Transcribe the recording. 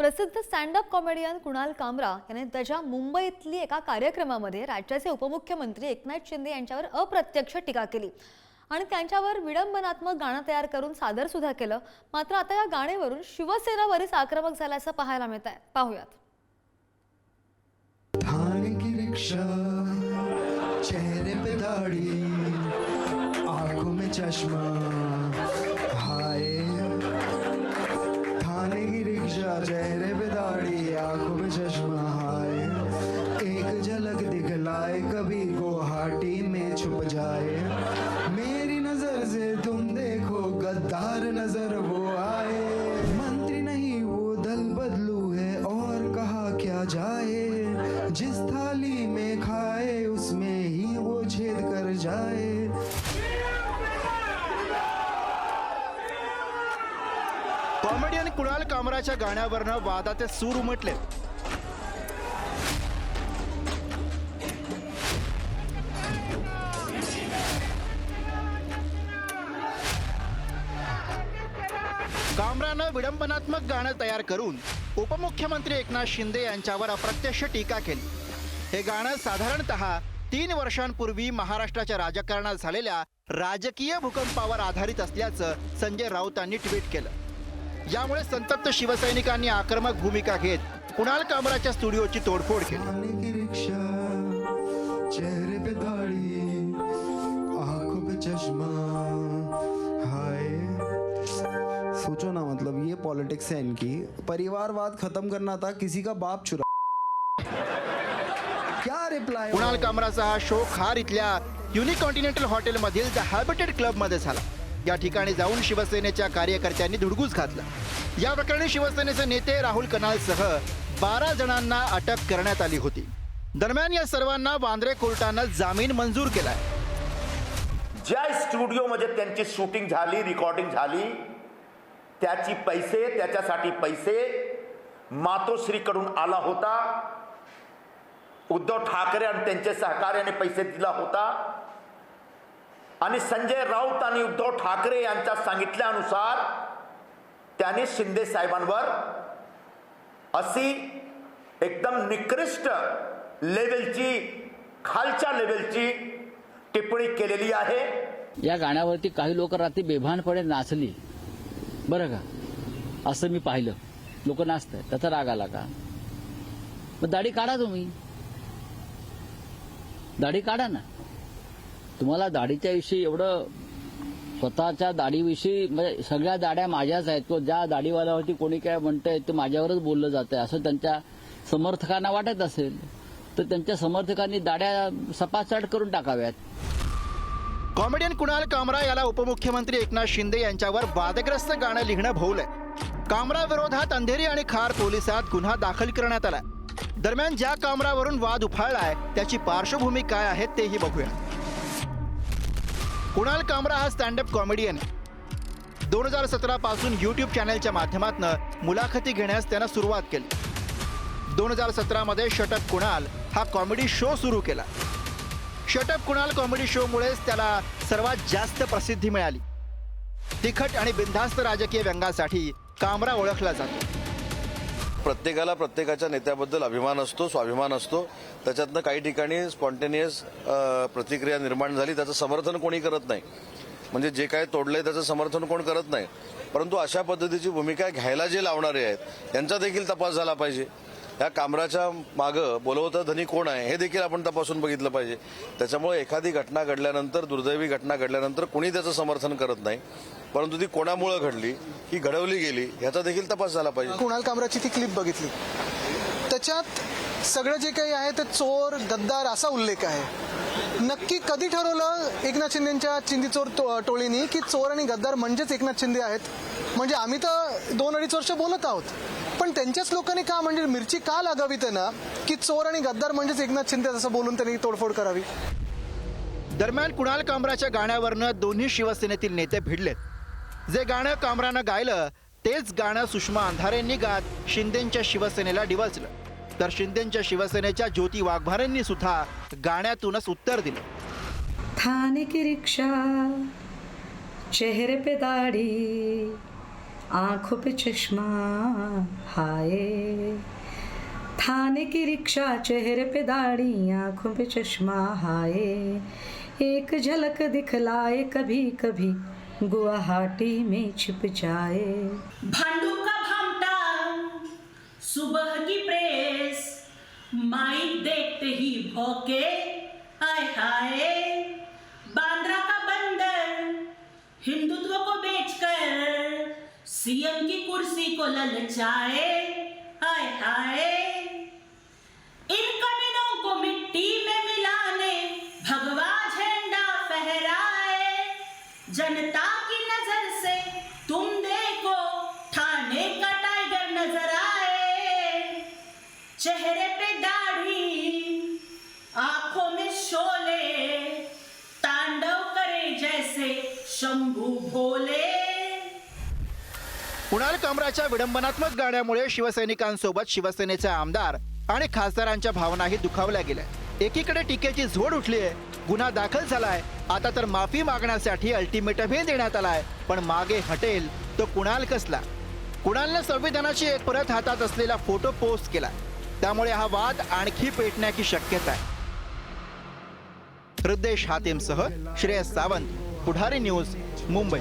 प्रसिद्ध stand up comedian Kunal कामरा याने त्याच्या मुंबईतली एका कार्यक्रमामध्ये राज्याचे उपमुख्यमंत्री एकनाथ शिंदे यांच्यावर अप्रत्यक्ष टीका केली आणि त्यांच्यावर विडंबनात्मक गाणं तयार करून सादर सुद्धा केलं। मात्र आता या गाण्यावरून शिवसेना बरीच आक्रमक झाल्याचं पाहायला मिळत आहे। पाहूयात। थाने की रिक्शा, चेहरे पे दाढ़ी, आंखों में चश्मा, हाय। थाने की रिक्शा, चेहरे पे दाढ़ी, आंखों में चश्मा, हाय। एक झलक दिखलाए कभी गुवाहाटी में छुप जाए, मेरी नजर से तुम देखो गद्दार नजर वो आए। मंत्री नहीं वो दल बदलू है और कहा क्या जाए, जिस थाली में खाए उसमें ही वो छेद कर जाए। कॉमेडियन कुणाल कामराच्या गाण्यावरनं वादाचे सूर उमटले। कामरानं विडंबनात्मक गाणं तयार करून उपमुख्यमंत्री एकनाथ शिंदे यांच्यावर अप्रत्यक्ष टीका केली। हे गाणं साधारणतः 3 वर्षांपूर्वी महाराष्ट्राच्या राजकारणात झालेल्या राजकीय भूकंपावर आधारित असल्याचं संजय राऊतांनी ट्विट केलं। यामुळे संतप्त शिवसैनिकांनी आक्रमक भूमिका घेत कुणाल कामराच्या स्टुडिओची तोडफोड केली। थाने की रिक्शा, चेहरे पे दाढ़ी, आंखों पे चश्मा, हाय। सोचो ना, मतलब ये पॉलिटिक्स है इनकी। परिवारवाद खत्म करना था, किसी का बाप चुरा। क्या रिप्लाई? कुणाल कामराचा हा शो खार इथल्या युनिकॉन्टिनेंटल हॉटेलमधील द हॅबिटेट क्लबमध्ये झाला। या ठिकाणी जाऊन शिवसेनेच्या कार्यकर्त्यांनी धुडगूस घातला। या प्रकरणी शिवसेनेचे नेते राहुल कनालसह 12 जणांना अटक करण्यात आली होती। दरम्यान या सर्वांना वांद्रे कोर्टानं जामीन मंजूर केलाय। ज्या स्टुडिओमध्ये त्यांची शूटिंग झाली, रिकॉर्डिंग झाली, त्याच्यासाठी पैसे मातोश्रीकडून आला होता। उद्धव ठाकरे आणि त्यांच्या सहकार्याने पैसे दिला होता आणि संजय राऊत आणि उद्धव ठाकरे यांच्या सांगितल्यानुसार त्यांनी शिंदे साहेबांवर अशी एकदम निकृष्ट लेवलची, खालच्या लेवलची टिप्पणी केलेली आहे। या गाण्यावरती काही लोक रात्री बेभानपणे नाचली, बरं का, असं मी पाहिलं। लोक नाचतात, त्याचा राग आला का? मग दाढी काढा, तुम्ही दाढी काढा ना। तुम्हाला दाढीच्या विषयी एवढं, स्वतःच्या दाढीविषयी, म्हणजे सगळ्या दाढ्या माझ्याच आहेत, किंवा ज्या दाढीवाल्यावरती कोणी काय म्हणतंय ते माझ्यावरच बोललं जातंय असं त्यांच्या समर्थकांना वाटत असेल तर त्यांच्या समर्थकांनी दाढ्या सपासट करून टाकाव्यात। कॉमेडियन कुणाल कामरा याला उपमुख्यमंत्री एकनाथ शिंदे यांच्यावर वादग्रस्त गाणं लिहिणं भोवलंय। कामरा विरोधात अंधेरी आणि खार पोलिसात गुन्हा दाखल करण्यात आलाय। दरम्यान ज्या कामरावरून वाद उफाळलाय त्याची पार्श्वभूमी काय आहे तेही बघूया। कुणाल कामरा हा स्टँड अप कॉमेडियन आहे। 2017 पासून यूट्यूब चॅनलच्या माध्यमातून मुलाखती घेण्यास त्यानं सुरुवात केली। 2017 मध्ये शटअप कुणाल हा कॉमेडी शो सुरू केला। शटअप कुणाल कॉमेडी शो मुळेच त्याला सर्वात जास्त प्रसिद्धी मिळाली। तिखट आणि बिनधास्त राजकीय व्यंगासाठी कामरा ओळखला जातो। प्रत्येकाला प्रत्येकाच्या नेत्याबद्दल अभिमान असतो, स्वाभिमान असतो। त्याच्यातनं काही ठिकाणी स्पॉन्टेनियस प्रतिक्रिया निर्माण झाली, त्याचं समर्थन कोणी करत नाही। म्हणजे जे काय तोडलंय त्याचं समर्थन कोण करत नाही, परंतु अशा पद्धतीची भूमिका घ्यायला जे लावणारे आहेत यांचा देखील तपास झाला पाहिजे। या कामराच्या मागं बोलवतं धनी कोण आहे हे देखील आपण तपासून बघितलं पाहिजे। त्याच्यामुळे एखादी घटना घडल्यानंतर, दुर्दैवी घटना घडल्यानंतर कोणी त्याचं समर्थन करत नाही, परंतु ती कोणामुळे घडली, ही घडवली गेली याचा देखील तपास झाला पाहिजे। कुणाल कामराची ती क्लिप बघितली, त्याच्यात सगळं जे काही आहे ते चोर, गद्दार असा उल्लेख आहे। नक्की कधी ठरवलं एकनाथ शिंदेच्या चिंदीचोर टोळीनी की चोर आणि गद्दार म्हणजेच एकनाथ शिंदे आहेत? म्हणजे आम्ही तर 2-2.5 वर्ष बोलत आहोत, पण त्यांच्याच लोकांनी का, म्हणजे मिरची का लागावी त्यांना की चोर आणि गद्दार म्हणजेच एकनाथ शिंदे असं बोलून त्यांनी तोडफोड करावी? दरम्यान कुणाल कामराच्या गाण्यावरनं दोन्ही शिवसेनेतील नेते भिडलेत। जे गाणं कामरानं गायलं तेच गाणं सुषमा अंधारेंनी गात शिंदेंच्या शिवसेनेला डिवचलं, तर शिंदेंच्या शिवसेनेच्या ज्योती वाघमारेंनी सुद्धा गाण्यातूनच उत्तर दिलं। थाने की रिक्शा, चेहरे पे दाढ़ी, आंखों पे चश्मा हाय, थाने की रिक्शा चेहरे पे दाढ़ी, आंखों पे चश्मा हाय, एक झलक दिखलाए कभी कभी गुवाहाटी में छिप जाए। भांडू का भामटा सुबह की प्रेस, माइक देखते ही भौके आय हाय, बांद्रा का बंदर हिंदुत्व को बेचकर सीएम की कुर्सी को ललचाए आय हाय, इन कमीनों को मिट्टी में मिलाने भगवा झंडा फहराए, जनता की नजर से तुम देखो ठाणे का टाइगर नजर आए, चेहरे पे दाढ़ी आंखों में शोले, तांडव करे जैसे शंभू भोले। कुणाल कामराच्या विडंबनात्मक गाण्यामुळे शिवसैनिकांसोबत शिवसेनेचे आमदार आणि खासदारांच्या भावनाही दुखावल्या गेल्या। एकीकडे टीकेची झोड उठली आहे, गुन्हा दाखल झालाय, आता तर माफी मागण्यासाठी अल्टिमेटमही देण्यात आलाय, पण मागे हटेल तो कुणाल कसला? कुणालने संविधानाची एक परत हातात असलेला फोटो पोस्ट केला, त्यामुळे हा वाद आणखी पेटण्याची शक्यता आहे। हृदेश हातेमसह श्रेयस सावंत, पुढारी न्यूज, मुंबई।